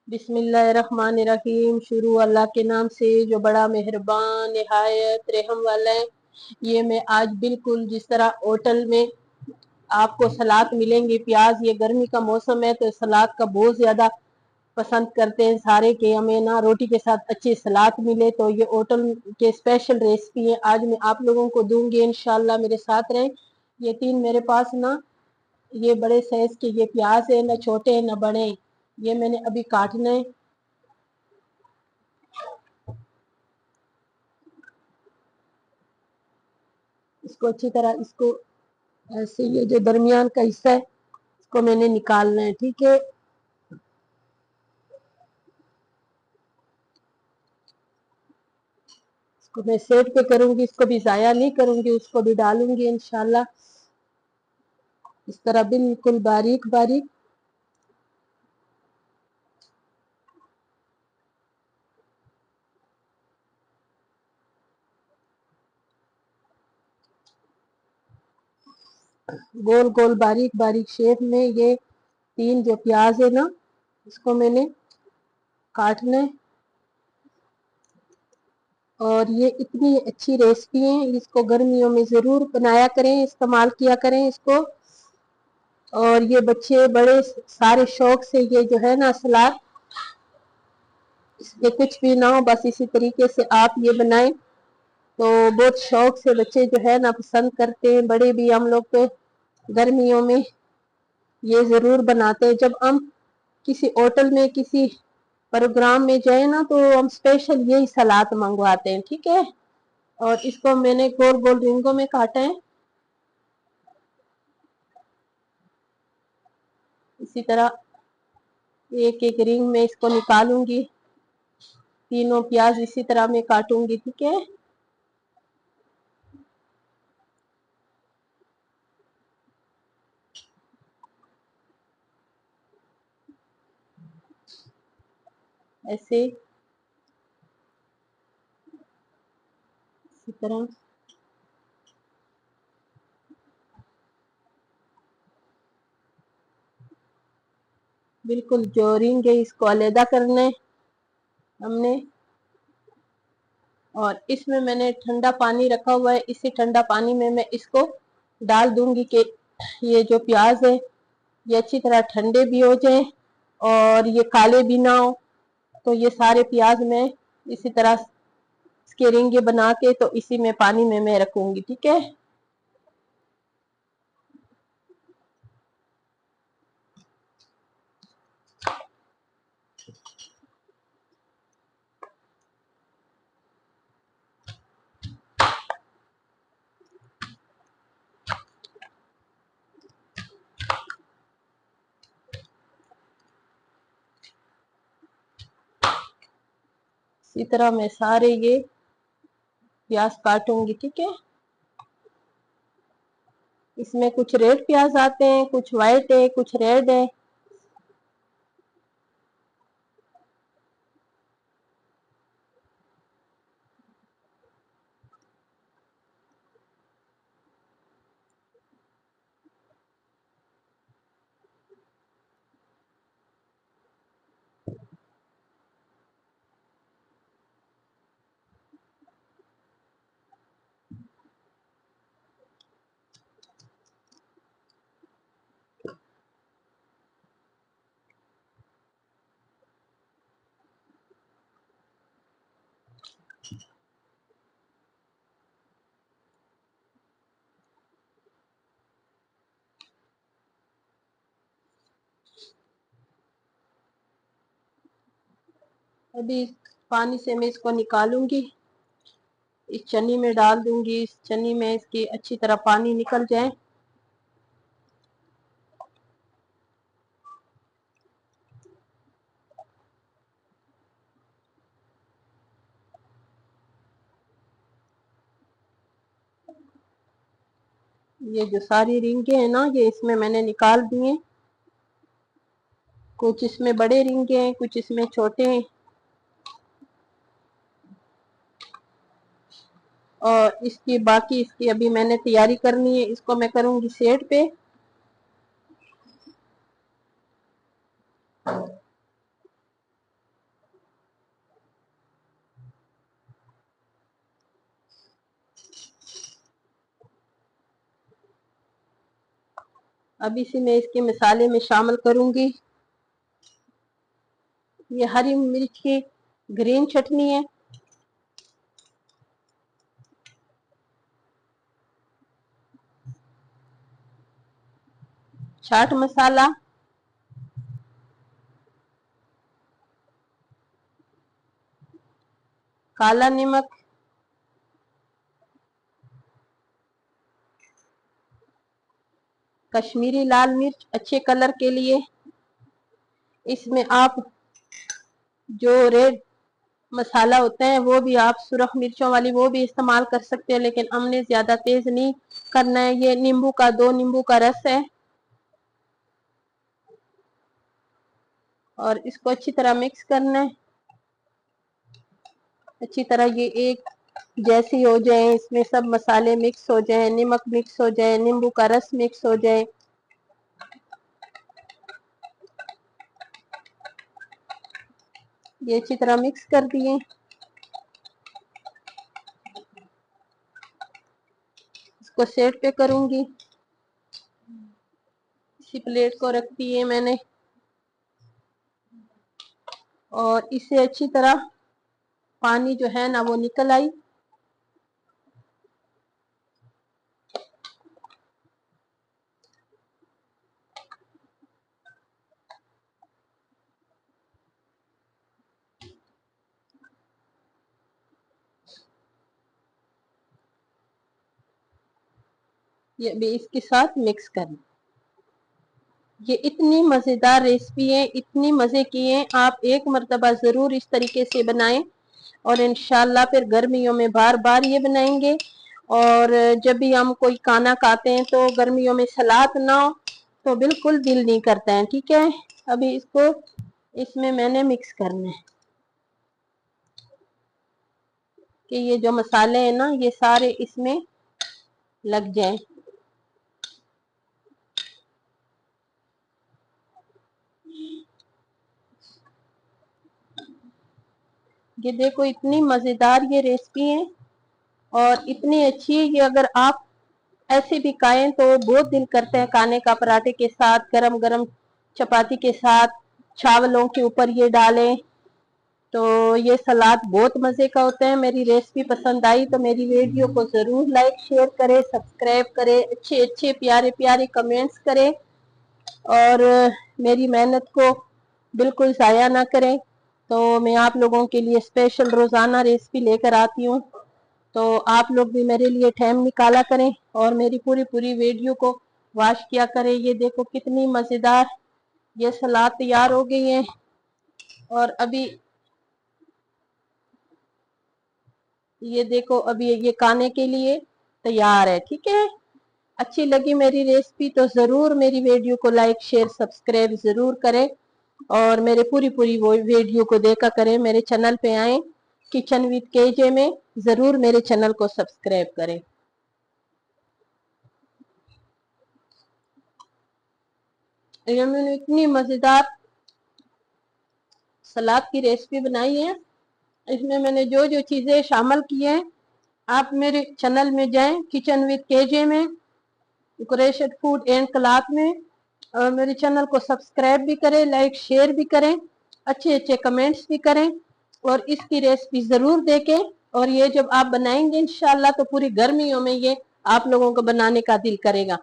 बिस्मिल्लाहिर्रहमानिर्रहीम। शुरू अल्लाह के नाम से जो बड़ा मेहरबान निहायत रहम वाला है। ये मैं आज बिल्कुल जिस तरह होटल में आपको सलाद मिलेंगे प्याज, ये गर्मी का मौसम है तो सलाद का बहुत ज्यादा पसंद करते हैं सारे कि हमें ना रोटी के साथ अच्छी सलाद मिले, तो ये होटल के स्पेशल रेसिपी है आज मैं आप लोगों को दूंगी। इंशाल्लाह मेरे साथ रहें। ये तीन मेरे पास ना ये बड़े साइज के ये प्याज है, ना छोटे हैं ना बड़े हैं। ये मैंने अभी काटना है। इसको अच्छी तरह इसको ऐसे ये जो दरमियान का हिस्सा है इसको मैंने निकालना है, ठीक है। इसको मैं सेट पे करूंगी, इसको भी जाया नहीं करूंगी, उसको भी डालूंगी इंशाल्लाह इस तरह बिल्कुल बारीक बारीक। गोल गोल बारीक बारीक शेप में ये तीन जो प्याज है ना इसको मैंने काटना है। और ये इतनी अच्छी रेसिपी है, इसको गर्मियों में जरूर बनाया करें, इस्तेमाल किया करें इसको। और ये बच्चे बड़े सारे शौक से ये जो है ना सलाद, इसमें कुछ भी ना हो बस इसी तरीके से आप ये बनाएं तो बहुत शौक से बच्चे जो है ना पसंद करते हैं, बड़े भी। हम लोग तो गर्मियों में ये जरूर बनाते हैं। जब हम किसी होटल में किसी प्रोग्राम में जाए ना तो हम स्पेशल यही सलाद मंगवाते हैं, ठीक है। और इसको मैंने गोल गोल रिंगों में काटा है। इसी तरह एक एक रिंग में इसको निकालूंगी, तीनों प्याज इसी तरह मैं काटूंगी, ठीक है। ऐसे इसी तरह बिल्कुल जो रिंग है इसको अलहदा करना है हमने। और इसमें मैंने ठंडा पानी रखा हुआ है, इसी ठंडा पानी में मैं इसको डाल दूंगी कि ये जो प्याज है ये अच्छी तरह ठंडे भी हो जाए और ये काले भी ना हो। तो ये सारे प्याज मैं इसी तरह इसके रिंगे बना के तो इसी में पानी में मैं रखूंगी, ठीक है। इसी तरह मैं सारे ये प्याज काटूंगी, ठीक है। इसमें कुछ रेड प्याज आते हैं, कुछ व्हाइट है, कुछ रेड है। अभी पानी से मैं इसको निकालूंगी, इस चन्नी में डाल दूंगी, इस चन्नी में इसकी अच्छी तरह पानी निकल जाए। ये जो सारी रिंगे हैं ना ये इसमें मैंने निकाल दिए। कुछ इसमें बड़े रिंगे हैं, कुछ इसमें छोटे हैं। और इसकी बाकी इसकी अभी मैंने तैयारी करनी है, इसको मैं करूंगी सेट पे। अब इसी में इसके मसाले में शामिल करूंगी। ये हरी मिर्च की ग्रीन चटनी है। चाट मसाला, काला नमक, कश्मीरी लाल मिर्च अच्छे कलर के लिए। इसमें आप जो रेड मसाला होता है वो भी आप सुरख मिर्चों वाली वो भी इस्तेमाल कर सकते हैं, लेकिन हमने ज्यादा तेज नहीं करना है। ये नींबू का 2 नींबू का रस है और इसको अच्छी तरह मिक्स करना है। अच्छी तरह ये एक जैसी हो जाए, इसमें सब मसाले मिक्स हो जाए, नमक मिक्स हो जाए, नींबू का रस मिक्स हो जाए। ये अच्छी तरह मिक्स कर दिए। इसको सेट पे करूंगी। इसी प्लेट को रखती है मैंने और इससे अच्छी तरह पानी जो है ना वो निकल आई। ये भी इसके साथ मिक्स करना। ये इतनी मजेदार रेसिपी है, इतनी मजे की है, आप एक मर्तबा जरूर इस तरीके से बनाएं और इंशाल्लाह फिर गर्मियों में बार बार ये बनाएंगे। और जब भी हम कोई खाना खाते हैं तो गर्मियों में सलाद ना हो तो बिल्कुल दिल नहीं करता है। ठीक है, अभी इसको इसमें मैंने मिक्स करना है कि ये जो मसाले हैं ना ये सारे इसमें लग जाएं। ये देखो इतनी मजेदार ये रेसिपी है और इतनी अच्छी है। ये अगर आप ऐसे भी खाएं तो बहुत दिल करते हैं खाने का, पराठे के साथ, गरम गरम चपाती के साथ, चावलों के ऊपर ये डालें तो ये सलाद बहुत मजे का होता है। मेरी रेसिपी पसंद आई तो मेरी वीडियो को जरूर लाइक शेयर करें, सब्सक्राइब करें, अच्छे अच्छे प्यारे प्यारे कमेंट्स करें और मेरी मेहनत को बिल्कुल जाया ना करें। तो मैं आप लोगों के लिए स्पेशल रोजाना रेसिपी लेकर आती हूँ, तो आप लोग भी मेरे लिए टाइम निकाला करें और मेरी पूरी पूरी वीडियो को वॉच किया करें। ये देखो कितनी मजेदार ये सलाद तैयार हो गई है और अभी ये देखो अभी ये खाने के लिए तैयार है। ठीक है, अच्छी लगी मेरी रेसिपी तो जरूर मेरी वीडियो को लाइक शेयर सब्सक्राइब जरूर करें और मेरे पूरी पूरी वो वीडियो को देखा करें। मेरे चैनल पे आए किचन विद केजे में, जरूर मेरे चैनल को सब्सक्राइब करें। ये मैंने इतनी मजेदार सलाद की रेसिपी बनाई है, इसमें मैंने जो जो चीजें शामिल की हैं आप मेरे चैनल में जाएं किचन विद केजे में, क्रोशेट फूड एंड क्लॉथ में, और मेरे चैनल को सब्सक्राइब भी करें, लाइक शेयर भी करें, अच्छे अच्छे कमेंट्स भी करें और इसकी रेसिपी जरूर देखें। और ये जब आप बनाएंगे इंशाल्लाह तो पूरी गर्मियों में ये आप लोगों को बनाने का दिल करेगा।